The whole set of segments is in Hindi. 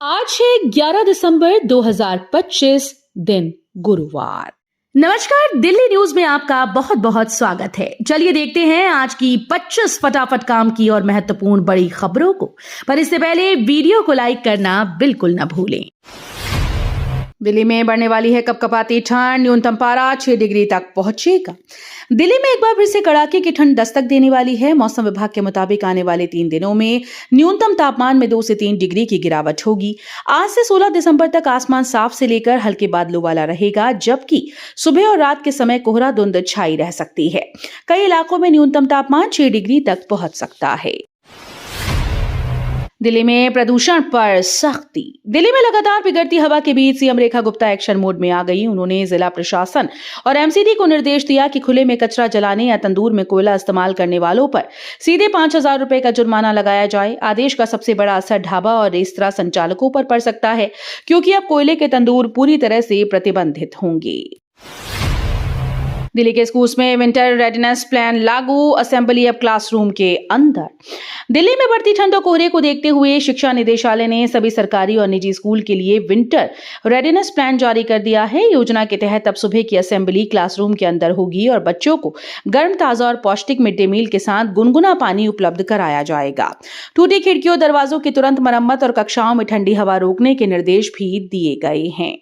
आज है 11 दिसंबर 2025 दिन गुरुवार। नमस्कार, दिल्ली न्यूज में आपका बहुत बहुत स्वागत है। चलिए देखते हैं आज की 25 फटाफट काम की और महत्वपूर्ण बड़ी खबरों को। पर इससे पहले वीडियो को लाइक करना बिल्कुल न भूलें। दिल्ली में बढ़ने वाली है कपकपाती ठंड, न्यूनतम पारा 6 डिग्री तक पहुंचेगा। दिल्ली में एक बार फिर से कड़ाके की ठंड दस्तक देने वाली है। मौसम विभाग के मुताबिक आने वाले 3 दिनों में न्यूनतम तापमान में 2 से 3 डिग्री की गिरावट होगी। आज से 16 दिसंबर तक आसमान साफ से लेकर हल्के बादलों वाला रहेगा, जबकि सुबह और रात के समय कोहरा धुंध छाई रह सकती है। कई इलाकों में न्यूनतम तापमान 6 डिग्री तक पहुंच सकता है। दिल्ली में प्रदूषण पर सख्ती। दिल्ली में लगातार बिगड़ती हवा के बीच CM Rekha Gupta action mode में आ गई। उन्होंने जिला प्रशासन और एमसीडी को निर्देश दिया कि खुले में कचरा जलाने या तंदूर में कोयला इस्तेमाल करने वालों पर सीधे 5,000 रुपए का जुर्माना लगाया जाए। आदेश का सबसे बड़ा असर ढाबा और रेस्तरां संचालकों पर पड़ सकता है, क्योंकि अब कोयले के तंदूर पूरी तरह से प्रतिबंधित होंगे। दिल्ली के स्कूल्स में विंटर रेडीनेस प्लान लागू, असेंबली अब क्लासरूम के अंदर। दिल्ली में बढ़ती ठंड और कोहरे को देखते हुए शिक्षा निदेशालय ने सभी सरकारी और निजी स्कूल के लिए विंटर रेडीनेस प्लान जारी कर दिया है। योजना के तहत अब सुबह की असेंबली क्लासरूम के अंदर होगी और बच्चों को गर्म, ताजा और पौष्टिक मिड डे मील के साथ गुनगुना पानी उपलब्ध कराया जाएगा। टूटी खिड़कियों, दरवाजों की तुरंत मरम्मत और कक्षाओं में ठंडी हवा रोकने के निर्देश भी दिए गए हैं।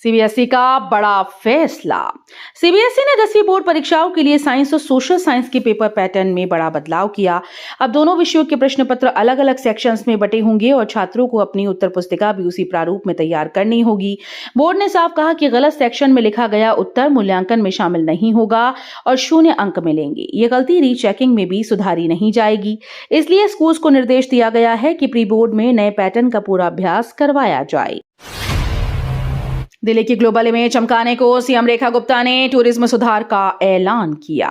सीबीएसई का बड़ा फैसला। सीबीएसई ने 10वीं बोर्ड परीक्षाओं के लिए साइंस और सोशल साइंस के पेपर पैटर्न में बड़ा बदलाव किया। अब दोनों विषयों के प्रश्न पत्र अलग अलग सेक्शंस में बटे होंगे और छात्रों को अपनी उत्तर पुस्तिका भी उसी प्रारूप में तैयार करनी होगी। बोर्ड ने साफ कहा कि गलत सेक्शन में लिखा गया उत्तर मूल्यांकन में शामिल नहीं होगा और 0 अंक मिलेंगे। ये गलती रीचेकिंग में भी सुधारी नहीं जाएगी। इसलिए स्कूल्स को निर्देश दिया गया है कि प्री बोर्ड में नए पैटर्न का पूरा अभ्यास करवाया जाए। दिल्ली की ग्लोबल इमेज चमकाने को सीएम रेखा गुप्ता ने टूरिज्म सुधार का ऐलान किया।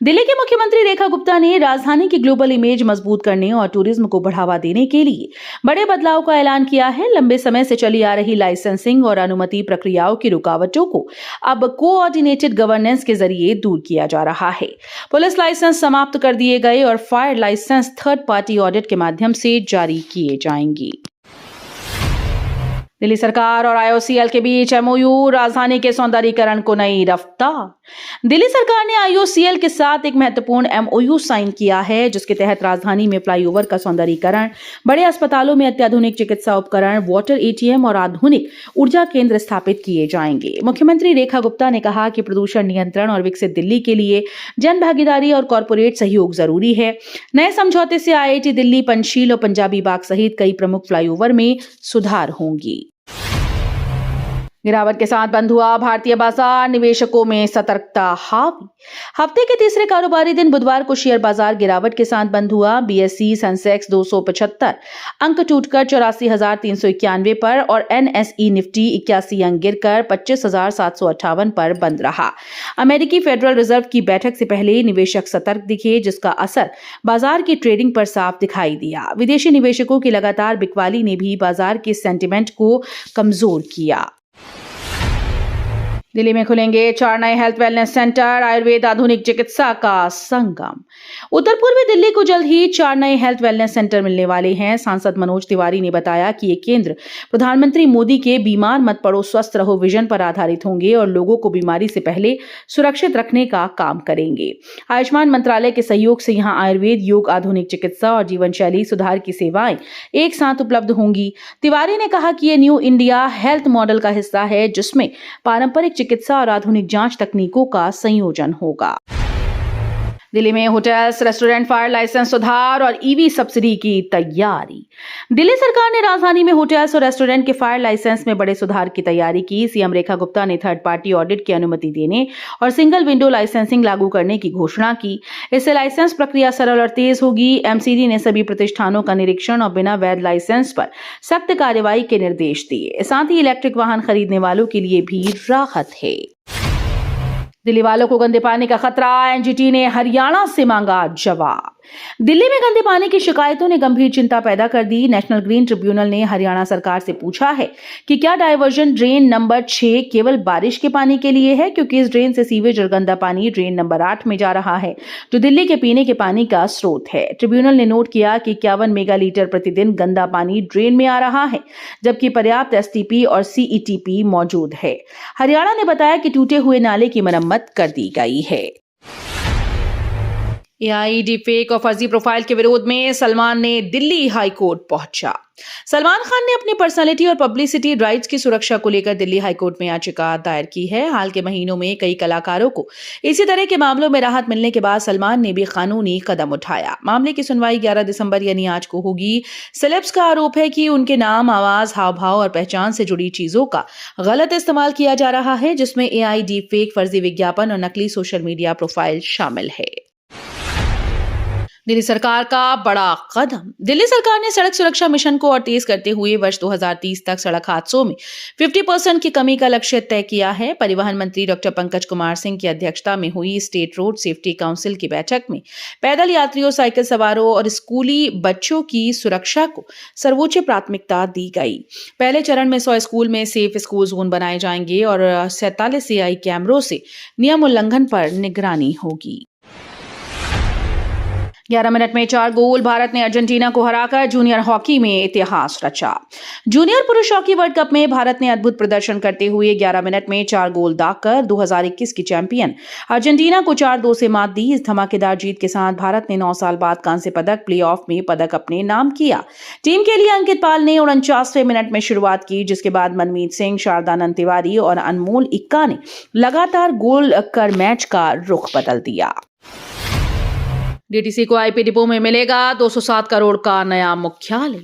दिल्ली के मुख्यमंत्री रेखा गुप्ता ने राजधानी की ग्लोबल इमेज मजबूत करने और टूरिज्म को बढ़ावा देने के लिए बड़े बदलाव का ऐलान किया है। लंबे समय से चली आ रही लाइसेंसिंग और अनुमति प्रक्रियाओं की रुकावटों को अब कोऑर्डिनेटेड गवर्नेंस के जरिए दूर किया जा रहा है। पुलिस लाइसेंस समाप्त कर दिए गए और fire license third party audit के माध्यम से जारी किए जाएंगे। दिल्ली सरकार और आईओसीएल के बीच एमओयू, राजधानी के सौंदर्यीकरण को नई रफ्तार। दिल्ली सरकार ने आईओसीएल के साथ एक महत्वपूर्ण एमओयू साइन किया है, जिसके तहत राजधानी में फ्लाईओवर का सौंदर्यीकरण, बड़े अस्पतालों में अत्याधुनिक चिकित्सा उपकरण, वाटर एटीएम और आधुनिक ऊर्जा केंद्र स्थापित किए जाएंगे। मुख्यमंत्री रेखा गुप्ता ने कहा कि प्रदूषण नियंत्रण और विकसित दिल्ली के लिए जन भागीदारी और कॉरपोरेट सहयोग जरूरी है। नए समझौते से आईआईटी दिल्ली, पंचशील और पंजाबी बाग सहित कई प्रमुख फ्लाईओवर में सुधार होंगी। गिरावट के साथ बंद हुआ भारतीय बाजार, निवेशकों में सतर्कता हावी। हफ्ते के तीसरे कारोबारी दिन बुधवार को शेयर बाजार गिरावट के साथ बंद हुआ। बीएसई सेंसेक्स 275 अंक टूटकर 84,391 पर और एनएसई निफ्टी 81 अंक गिरकर 25,758 पर बंद रहा। अमेरिकी फेडरल रिजर्व की बैठक से पहले निवेशक सतर्क दिखे, जिसका असर बाजार की ट्रेडिंग पर साफ दिखाई दिया। विदेशी निवेशकों की लगातार बिकवाली ने भी बाजार के सेंटिमेंट को कमजोर किया। दिल्ली में खुलेंगे 4 नए हेल्थ वेलनेस सेंटर, आयुर्वेद आधुनिक चिकित्सा का संगम। उत्तर पूर्वी दिल्ली को जल्द ही 4 नए हेल्थ वेलनेस सेंटर मिलने वाले हैं। सांसद मनोज तिवारी ने बताया कि ये केंद्र प्रधानमंत्री मोदी के बीमार मत पड़ो स्वस्थ रहो विजन पर आधारित होंगे और लोगों को बीमारी से पहले सुरक्षित रखने का काम करेंगे। आयुष्मान मंत्रालय के सहयोग से यहां आयुर्वेद, योग, आधुनिक चिकित्सा और जीवन शैली सुधार की सेवाएं एक साथ उपलब्ध होंगी। तिवारी ने कहा कि ये न्यू इंडिया हेल्थ मॉडल का हिस्सा है, जिसमें पारंपरिक चिकित्सा और आधुनिक जांच तकनीकों का संयोजन होगा। दिल्ली में होटल्स, रेस्टोरेंट फायर लाइसेंस सुधार और ईवी सब्सिडी की तैयारी। दिल्ली सरकार ने राजधानी में होटल्स और रेस्टोरेंट के फायर लाइसेंस में बड़े सुधार की तैयारी की। सीएम रेखा गुप्ता ने थर्ड पार्टी ऑडिट की अनुमति देने और सिंगल विंडो लाइसेंसिंग लागू करने की घोषणा की। इससे लाइसेंस प्रक्रिया सरल और तेज होगी। एमसीडी ने सभी प्रतिष्ठानों का निरीक्षण और बिना वैध लाइसेंस पर सख्त कार्रवाई के निर्देश दिए। साथ ही इलेक्ट्रिक वाहन खरीदने वालों के लिए भी राहत है। दिल्ली वालों को गंदे पानी का खतरा, एनजीटी ने हरियाणा से मांगा जवाब। दिल्ली में गंदे पानी की शिकायतों ने गंभीर चिंता पैदा कर दी। नेशनल ग्रीन ट्रिब्यूनल ने हरियाणा सरकार से पूछा है कि क्या डायवर्जन ड्रेन नंबर 6 केवल बारिश के पानी के लिए है, क्योंकि इस ड्रेन से सीवेज और गंदा पानी ड्रेन नंबर 8 में जा रहा है, जो दिल्ली के पीने के पानी का स्रोत है। ट्रिब्यूनल ने नोट किया कि 51 मेगालीटर प्रतिदिन गंदा पानी ड्रेन में आ रहा है, जबकि पर्याप्त एसटीपी और सीईटीपी मौजूद है। हरियाणा ने बताया कि टूटे हुए नाले की मरम्मत कर दी गई है। एआई डीपफेक और फर्जी प्रोफाइल के विरोध में सलमान ने दिल्ली हाई कोर्ट पहुंचा। सलमान खान ने अपनी पर्सनालिटी और पब्लिसिटी राइट्स की सुरक्षा को लेकर दिल्ली हाई कोर्ट में याचिका दायर की है। हाल के महीनों में कई कलाकारों को इसी तरह के मामलों में राहत मिलने के बाद सलमान ने भी कानूनी कदम उठाया। मामले की सुनवाई 11 दिसंबर यानी आज को होगी। सेलेब्स का आरोप है कि उनके नाम, आवाज, हाव भाव और पहचान से जुड़ी चीजों का गलत इस्तेमाल किया जा रहा है, जिसमें एआई डीपफेक, फर्जी विज्ञापन और नकली सोशल मीडिया प्रोफाइल शामिल है। दिल्ली सरकार का बड़ा कदम। दिल्ली सरकार ने सड़क सुरक्षा मिशन को और तेज करते हुए वर्ष 2030 तक सड़क हादसों में 50% की कमी का लक्ष्य तय किया है। परिवहन मंत्री डॉक्टर पंकज कुमार सिंह की अध्यक्षता में हुई स्टेट रोड सेफ्टी काउंसिल की बैठक में पैदल यात्रियों, साइकिल सवारों और स्कूली बच्चों की सुरक्षा को सर्वोच्च प्राथमिकता दी गई। पहले चरण में 100 स्कूल में सेफ स्कूल जोन बनाए जाएंगे और 47 एआई कैमरों से नियम उल्लंघन पर निगरानी होगी। 11 मिनट में 4 गोल। भारत ने अर्जेंटीना को हराकर जूनियर हॉकी में इतिहास रचा। जूनियर पुरुष हॉकी वर्ल्ड कप में भारत ने अद्भुत प्रदर्शन करते हुए 11 मिनट में 4 गोल दागकर 2021 की चैंपियन अर्जेंटीना को 4-2 से मात दी। इस धमाकेदार जीत के साथ भारत ने 9 साल बाद कांस्य पदक, प्लेऑफ में पदक अपने नाम किया। टीम के लिए अंकित पाल ने 49वें मिनट में शुरुआत की, जिसके बाद मनमीत सिंह, शारदानंद तिवारी और अनमोल इक्का ने लगातार गोल कर मैच का रुख बदल दिया। डीटीसी को आईपी डिपो में मिलेगा 207 करोड़ का नया मुख्यालय।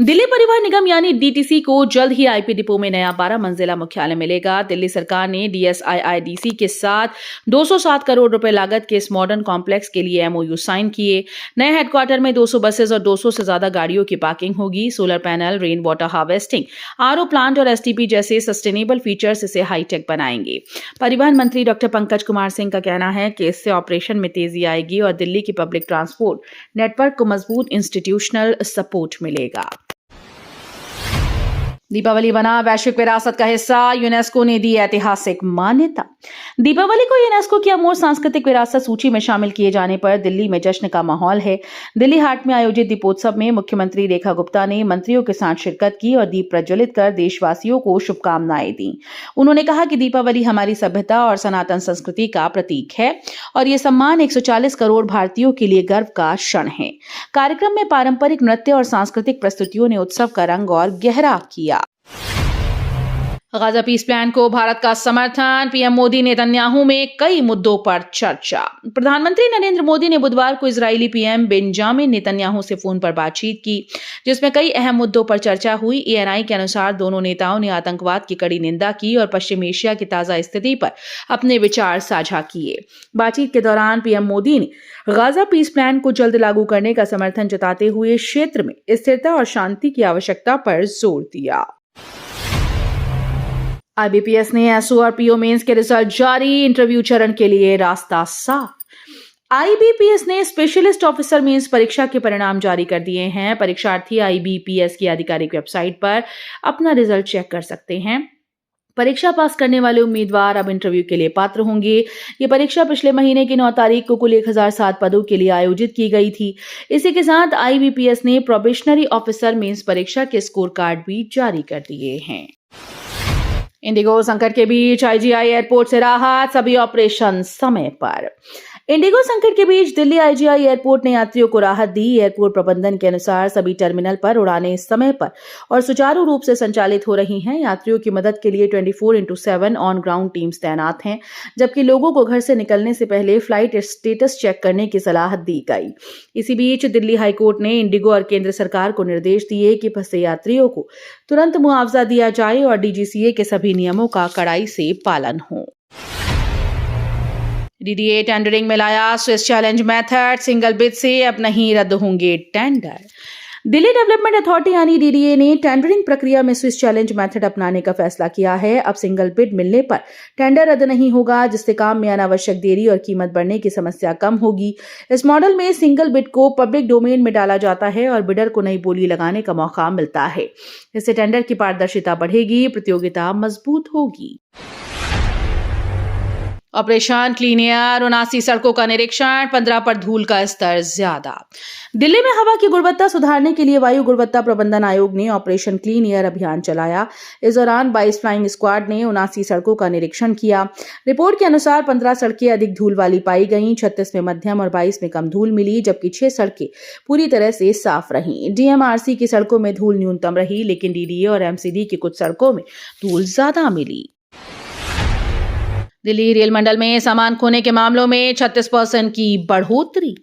दिल्ली परिवहन निगम यानी डीटीसी को जल्द ही आईपी डिपो में नया 12 मंजिला मुख्यालय मिलेगा। दिल्ली सरकार ने डीएसआईआईडीसी के साथ 207 करोड़ रुपए लागत के इस मॉडर्न कॉम्प्लेक्स के लिए एमओयू साइन किए। नए हेडक्वार्टर में 200 बसेस और 200 से ज्यादा गाड़ियों की पार्किंग होगी। Solar panel, rain water harvesting, RO plant और एसटीपी जैसे सस्टेनेबल फीचर्स इसे हाईटेक बनाएंगे। परिवहन मंत्री डॉक्टर पंकज कुमार सिंह का कहना है कि इससे ऑपरेशन में तेजी आएगी और दिल्ली की पब्लिक ट्रांसपोर्ट नेटवर्क को मजबूत इंस्टीट्यूशनल सपोर्ट मिलेगा। दीपावली बना वैश्विक विरासत का हिस्सा, यूनेस्को ने दी ऐतिहासिक मान्यता। दीपावली को यूनेस्को की अमूर्त सांस्कृतिक विरासत सूची में शामिल किए जाने पर दिल्ली में जश्न का माहौल है। दिल्ली हाट में आयोजित दीपोत्सव में मुख्यमंत्री रेखा गुप्ता ने मंत्रियों के साथ शिरकत की और दीप प्रज्वलित कर देशवासियों को शुभकामनाएं दी। उन्होंने कहा कि दीपावली हमारी सभ्यता और सनातन संस्कृति का प्रतीक है और ये सम्मान 140 करोड़ भारतीयों के लिए गर्व का क्षण है। कार्यक्रम में पारंपरिक नृत्य और सांस्कृतिक प्रस्तुतियों ने उत्सव का रंग और गहरा किया। गाजा पीस प्लान को भारत का समर्थन, पीएम मोदी नेतन्याहू में कई मुद्दों पर चर्चा। प्रधानमंत्री नरेंद्र मोदी ने बुधवार को इजरायली पीएम बेंजामिन नेतन्याहू से फोन पर बातचीत की, जिसमें कई अहम मुद्दों पर चर्चा हुई। एएनआई के अनुसार दोनों नेताओं ने आतंकवाद की कड़ी निंदा की और पश्चिम एशिया की ताजा स्थिति पर अपने विचार साझा किए। बातचीत के दौरान पीएम मोदी ने गाजा पीस प्लान को जल्द लागू करने का समर्थन जताते हुए क्षेत्र में स्थिरता और शांति की आवश्यकता पर जोर दिया। आईबीपीएस ने एसओ और पीओ मेंस के रिजल्ट जारी, इंटरव्यू चरण के लिए रास्ता साफ। आईबीपीएस ने स्पेशलिस्ट ऑफिसर मेंस परीक्षा के परिणाम जारी कर दिए हैं। परीक्षार्थी आईबीपीएस की आधिकारिक वेबसाइट पर अपना रिजल्ट चेक कर सकते हैं। परीक्षा पास करने वाले उम्मीदवार अब इंटरव्यू के लिए पात्र होंगे। ये परीक्षा पिछले महीने की 9 तारीख को कुल 1007 पदों के लिए आयोजित की गई थी। इसी के साथ आईबीपीएस ने प्रोबेशनरी ऑफिसर मेंस परीक्षा के स्कोर कार्ड भी जारी कर दिए हैं। इंडिगो संकट के बीच आईजीआई एयरपोर्ट से राहत, सभी ऑपरेशन समय पर। इंडिगो संकट के बीच दिल्ली आईजीआई एयरपोर्ट ने यात्रियों को राहत दी। एयरपोर्ट प्रबंधन के अनुसार सभी टर्मिनल पर उड़ानें समय पर और सुचारू रूप से संचालित हो रही हैं। यात्रियों की मदद के लिए 24/7 ऑन ग्राउंड टीम्स तैनात हैं, जबकि लोगों को घर से निकलने से पहले फ्लाइट स्टेटस चेक करने की सलाह दी गई। इसी बीच दिल्ली हाईकोर्ट ने इंडिगो और केंद्र सरकार को निर्देश दिए कि फंसे यात्रियों को तुरंत मुआवजा दिया जाए और डीजीसीए के सभी नियमों का कड़ाई से पालन हो। डीडीए टेंडरिंग में लाया Swiss challenge method, single bid से अब नहीं रद्द होंगे टेंडर। दिल्ली डेवलपमेंट अथॉरिटी यानी डीडीए ने टेंडरिंग प्रक्रिया में स्विस चैलेंज मेथड अपनाने का फैसला किया है। अब सिंगल बिड मिलने पर टेंडर रद्द नहीं होगा, जिससे काम में अनावश्यक देरी और कीमत बढ़ने की समस्या कम होगी। इस मॉडल में सिंगल बिड को पब्लिक डोमेन में डाला जाता है और बिडर को नई बोली लगाने का मौका मिलता है। इससे टेंडर की पारदर्शिता बढ़ेगी, प्रतियोगिता मजबूत होगी। ऑपरेशन क्लीन एयर, 79 सड़कों का निरीक्षण, 15 पर धूल का स्तर ज्यादा। दिल्ली में हवा की गुणवत्ता सुधारने के लिए वायु गुणवत्ता प्रबंधन आयोग ने ऑपरेशन क्लीन एयर अभियान चलाया। इस दौरान 22 फ्लाइंग स्क्वाड ने 79 सड़कों का निरीक्षण किया। रिपोर्ट के अनुसार 15 सड़कें अधिक धूल वाली पाई गईं, 36 में मध्यम और 22 में कम धूल मिली, जबकि 6 सड़कें पूरी तरह से साफ रहीं। डीएमआरसी की सड़कों में धूल न्यूनतम रही, लेकिन डीडीए और एमसीडी की कुछ सड़कों में धूल ज्यादा मिली। दिल्ली रेल मंडल में सामान खोने के मामलों में 36% की बढ़ोतरी।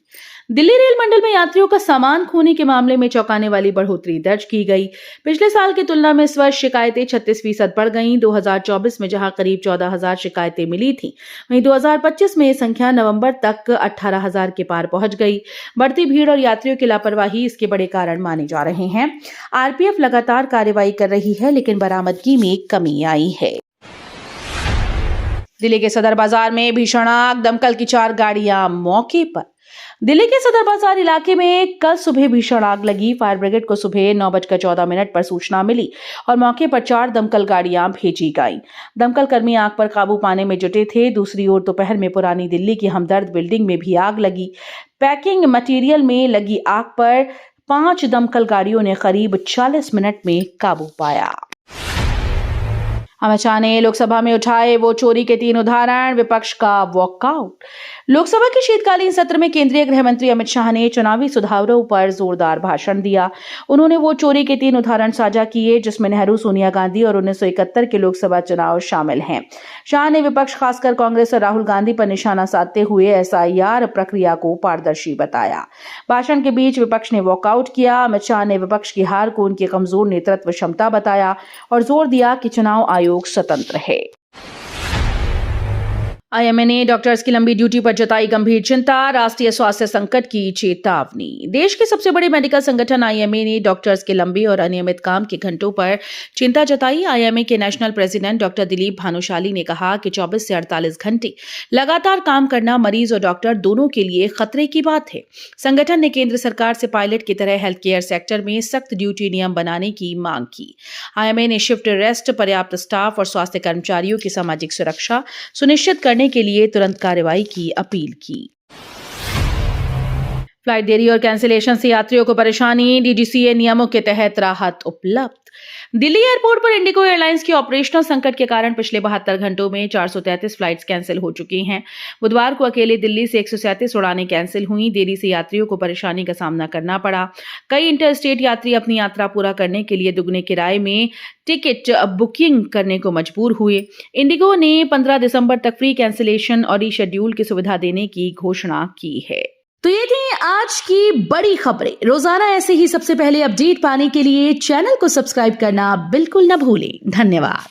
दिल्ली रेल मंडल में यात्रियों का सामान खोने के मामले में चौंकाने वाली बढ़ोतरी दर्ज की गई। पिछले साल की तुलना में इस वर्ष शिकायतें 36% बढ़ गईं। 2024 में जहां करीब 14,000 शिकायतें मिली थीं, वहीं 2025 में ये संख्या नवंबर तक 18,000 के पार पहुंच गई। बढ़ती भीड़ और यात्रियों की लापरवाही इसके बड़े कारण माने जा रहे हैं। आरपीएफ लगातार कार्रवाई कर रही है, लेकिन बरामदगी में कमी आई है। दिल्ली के सदर बाजार में भीषण आग, दमकल की 4 गाड़ियां मौके पर। दिल्ली के सदर बाजार इलाके में कल सुबह भीषण आग लगी। फायर ब्रिगेड को सुबह 9:14 पर सूचना मिली और मौके पर 4 दमकल गाड़ियां भेजी गईं। दमकल कर्मी आग पर काबू पाने में जुटे थे। दूसरी ओर दोपहर में पुरानी दिल्ली की हमदर्द बिल्डिंग में भी आग लगी। पैकिंग मटेरियल में लगी आग पर 5 दमकल गाड़ियों ने करीब 40 मिनट में काबू पाया। अमित शाह ने लोकसभा में उठाए वो चोरी के 3 उदाहरण, विपक्ष का वॉकआउट। लोकसभा के शीतकालीन सत्र में केंद्रीय गृह मंत्री अमित शाह ने चुनावी सुधारों पर जोरदार भाषण दिया। उन्होंने वो चोरी के 3 उदाहरण साझा किए, जिसमें नेहरू, सोनिया गांधी और 1971 के लोकसभा चुनाव शामिल हैं। शाह ने विपक्ष, खासकर कांग्रेस और राहुल गांधी पर निशाना साधते हुए एसआईआर प्रक्रिया को पारदर्शी बताया। भाषण के बीच विपक्ष ने वॉकआउट किया। अमित शाह ने विपक्ष की हार को उनकी कमजोर नेतृत्व क्षमता बताया और जोर दिया कि चुनाव आयोग स्वतंत्र है। आईएमए ने डॉक्टर्स की लंबी ड्यूटी पर जताई गंभीर चिंता, राष्ट्रीय स्वास्थ्य संकट की चेतावनी। देश के सबसे बड़े मेडिकल संगठन आईएमए ने डॉक्टर्स के लंबे और अनियमित काम के घंटों पर चिंता जताई। आईएमए के national president doctor Dilip Bhanushali ने कहा कि 24 से 48 घंटे लगातार काम करना मरीज और डॉक्टर दोनों के लिए खतरे की बात है। संगठन ने केंद्र सरकार से पायलट की तरह हेल्थ केयर सेक्टर में सख्त ड्यूटी नियम बनाने की मांग की। आईएमए ने शिफ्ट रेस्ट, पर्याप्त स्टाफ और स्वास्थ्य कर्मचारियों की सामाजिक सुरक्षा सुनिश्चित करने के लिए तुरंत कार्रवाई की अपील की। फ्लाइट देरी और कैंसिलेशन से यात्रियों को परेशानी, डीजीसीए नियमों के तहत राहत उपलब्ध। दिल्ली एयरपोर्ट पर इंडिगो एयरलाइंस के ऑपरेशनल संकट के कारण पिछले 72 घंटों में 433 फ्लाइट्स कैंसिल हो चुकी हैं। बुधवार को अकेले दिल्ली से 137 उड़ानें कैंसिल हुई। देरी से यात्रियों को परेशानी का सामना करना पड़ा। कई इंटरस्टेट यात्री अपनी यात्रा पूरा करने के लिए दुगने किराए में टिकट बुकिंग करने को मजबूर हुए। इंडिगो ने 15 दिसंबर तक फ्री कैंसिलेशन और रीशेड्यूल की सुविधा देने की घोषणा की है। तो ये थी आज की बड़ी खबरें। रोजाना ऐसे ही सबसे पहले अपडेट पाने के लिए चैनल को सब्सक्राइब करना बिल्कुल न भूलें। धन्यवाद।